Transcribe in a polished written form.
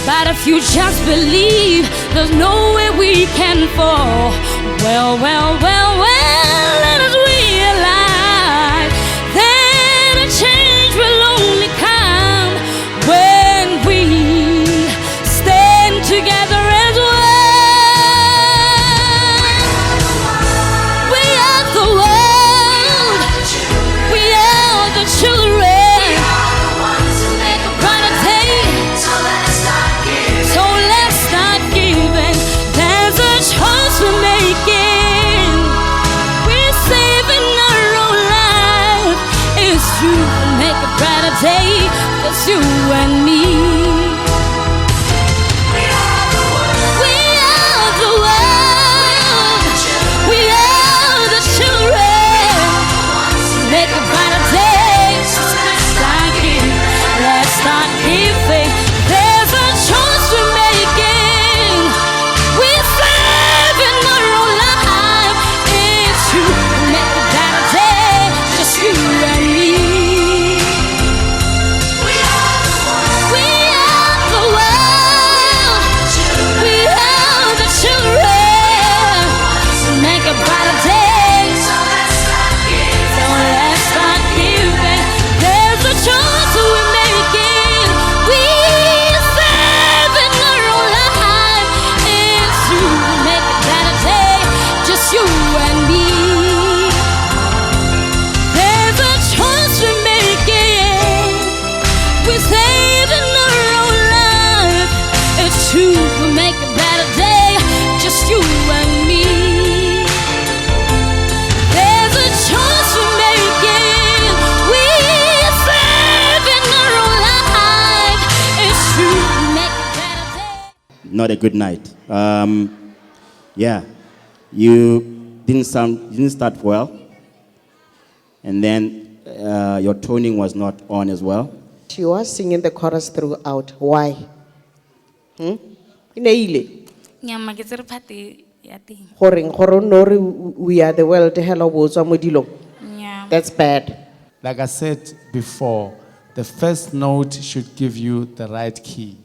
But if you just believe, there's no way we can fall. Well, let us realize that a change will only come when we stand together as one. We are the world. We are the children. Make a brighter day, just you and me. We are the world. We are the world. We are the children. Make a brighter day, so let's start giving. Let's start giving. There's a choice we're making. We're saving our own life. It's you. Make a brighter day, just you and me. To make a better day, just you and me. There's a choice we're making. We're saving our own life. It's to make a better day. Not a good night. Yeah, you didn't start well, and then your toning was not on as well. She was singing the chorus throughout. Why? Nyama ke tsere phate ya teng. We are the world. Hello, Yeah. that's bad. Like I said before, the first note should give you the right key.